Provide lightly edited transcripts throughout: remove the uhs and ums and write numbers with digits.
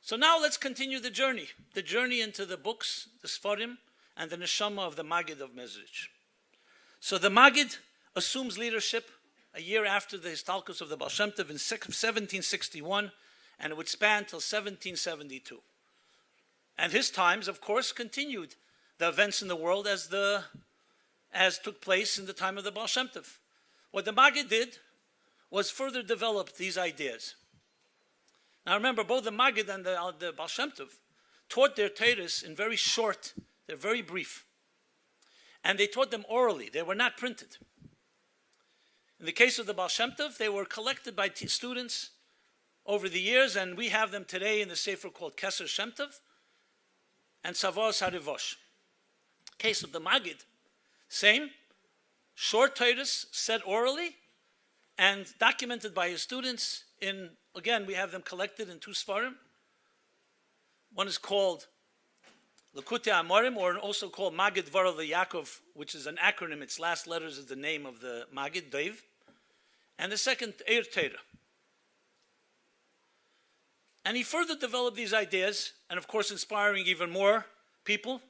So now let's continue the journey into the books, the Sfarim, and the Neshama of the Magid of Mezritcher. So the Magid assumes leadership a year after the Histalkus of the Baal Shem Tov in 1761, and it would span till 1772. And his times, of course, continued the events in the world as took place in the time of the Baal Shem Tov. What the Magid did was further develop these ideas. Now remember, both the Magid and the Baal Shem Tov taught their Torahs in very short, they're very brief. And they taught them orally, they were not printed. In the case of the Baal Shem Tov, they were collected by students over the years, and we have them today in the sefer called Keser Shem Tov and Savos HaRivosh. Case of the Magid, same, short Torahs said orally and documented by his students in, again, we have them collected in two Sfarim. One is called Likutei Amorim, or also called Magid Dvarav Yaakov, which is an acronym. Its last letters is the name of the Magid, Dave. And the second, Eir Torah. And he further developed these ideas, and of course inspiring even more people,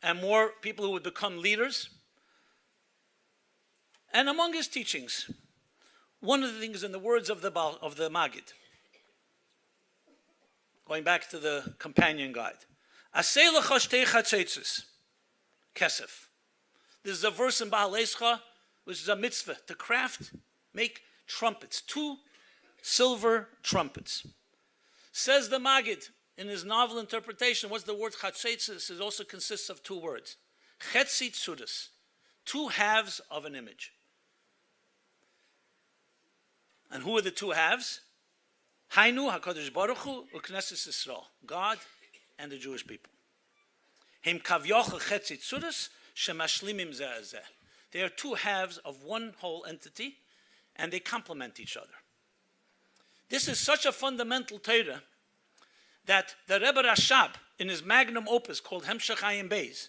and more people who would become leaders. And among his teachings, one of the things in the words of the Magid, going back to the companion guide, Asei lecha shtei chatzetzes, kesef. This is a verse in Baal Escha, which is a mitzvah, to make trumpets, 2 silver trumpets. Says the Magid, in his novel interpretation, what's the word chatzetzes? It also consists of 2 words. Chetzi tzudas, 2 halves of an image. And who are the 2 halves? Hainu HaKadosh Baruch Hu u'Knesset Yisrael, God and the Jewish people. Hem kavyocha chetzi tzudas shemashlimim zeh zeh. They are 2 halves of one whole entity, and they complement each other. This is such a fundamental Torah that the Rebbe Rashab, in his magnum opus called Hemshech Ayin Beis,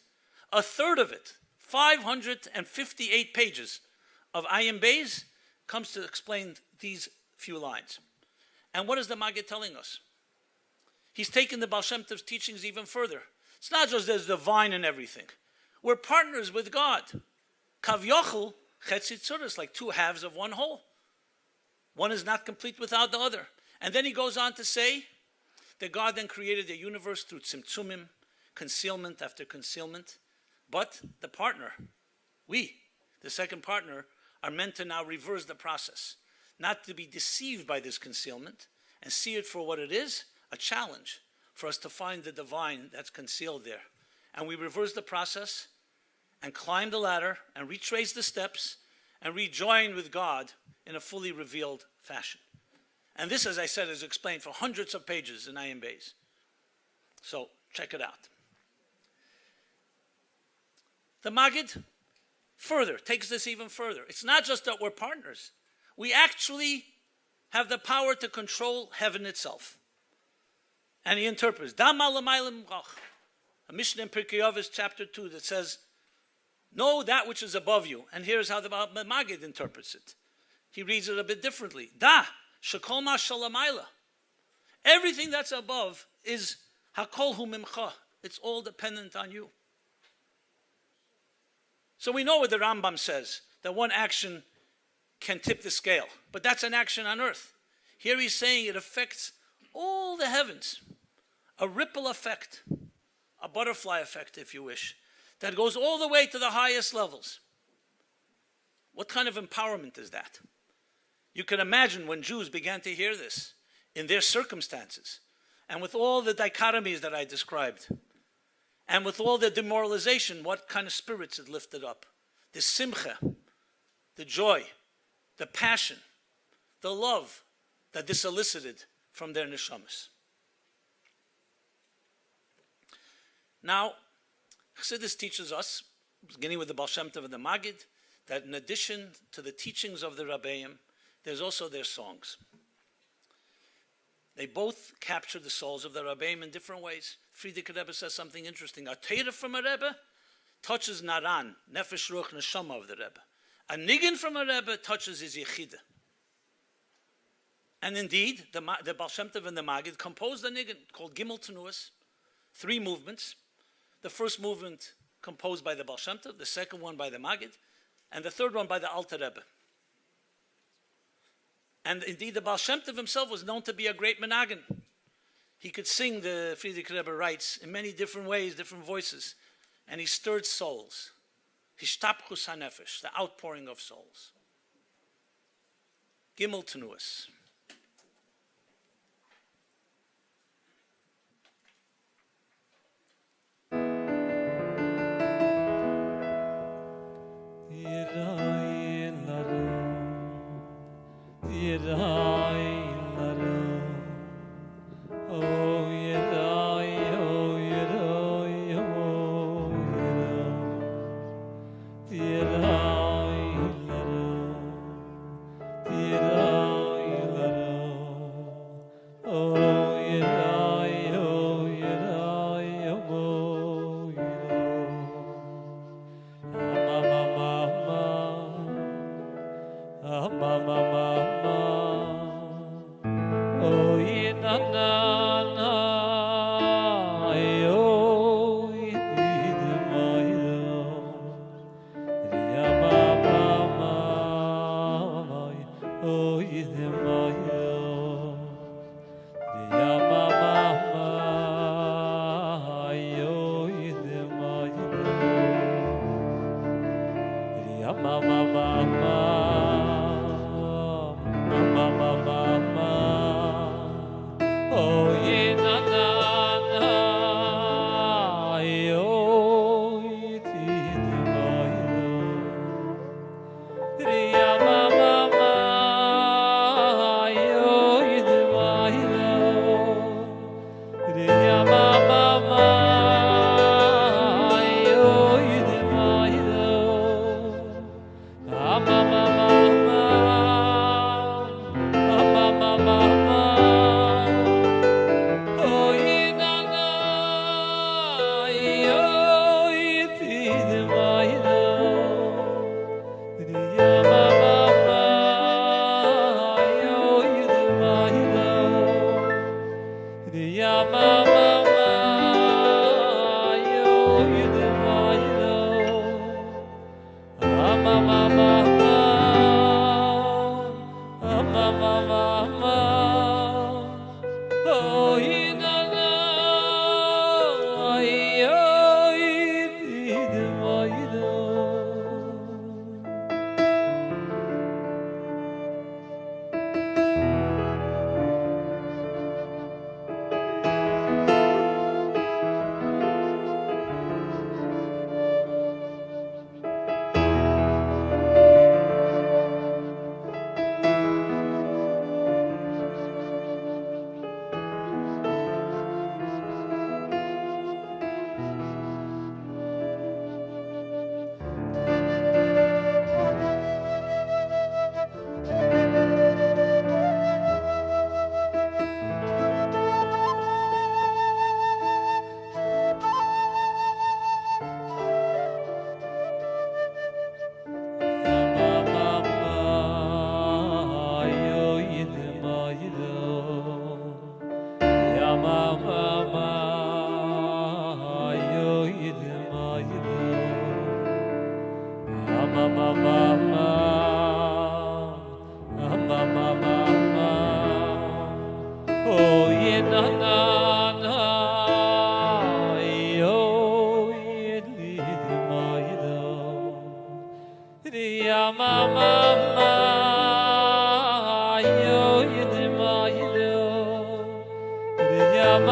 a third of it, 558 pages of Ayin Beis, comes to explain these few lines. And what is the Magid telling us? He's taken the Baal Shem Tov's teachings even further. It's not just there's divine in everything. We're partners with God. Kavyochel chetzi tzudas, like 2 halves of one whole. One is not complete without the other. And then he goes on to say that God then created the universe through tzimtzumim, concealment after concealment. But the partner, we, the second partner, are meant to now reverse the process. Not to be deceived by this concealment and see it for what it is, a challenge for us to find the divine that's concealed there. And we reverse the process and climb the ladder and retrace the steps and rejoin with God in a fully revealed fashion. And this, as I said, is explained for hundreds of pages in Ayin Beis. So check it out. The Magid further takes this even further. It's not just that we're partners. We actually have the power to control heaven itself. And he interprets, a Mishnah in Pirkei Avos, chapter 2, that says, know that which is above you. And here's how the Magid interprets it. He reads it a bit differently. Da, shekol ma shalamayla. Everything that's above is hakol hu mimcha. It's all dependent on you. So we know what the Rambam says, that one action can tip the scale. But that's an action on earth. Here he's saying it affects all the heavens. A ripple effect, a butterfly effect, if you wish, that goes all the way to the highest levels. What kind of empowerment is that? You can imagine when Jews began to hear this in their circumstances, and with all the dichotomies that I described, and with all the demoralization, what kind of spirits it lifted up. The simcha, the joy, the passion, the love that this elicited from their neshamas. Now, Chassidus teaches us, beginning with the Baal Shem Tov and the Magid, that in addition to the teachings of the Rabbeim, there's also their songs. They both capture the souls of the Rabbeim in different ways. Friedrich Rebbe says something interesting. A Torah from a Rebbe touches Naran, Nefesh Ruach Neshama of the Rebbe. A Niggin from a Rebbe touches his Yechida. And indeed, the Baal Shem Tov and the Magid composed a niggun called Gimel Tenuas, 3 movements. The first movement composed by the Baal Shem Tov, the second one by the Magid, and the third one by the Alter Rebbe. And indeed, the Baal Shem Tov himself was known to be a great menagen. He could sing, the Friedrich Rebbe writes, in many different ways, different voices. And he stirred souls. Hishtapchus hanefesh, the outpouring of souls. Gimel Tenuas.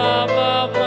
Ma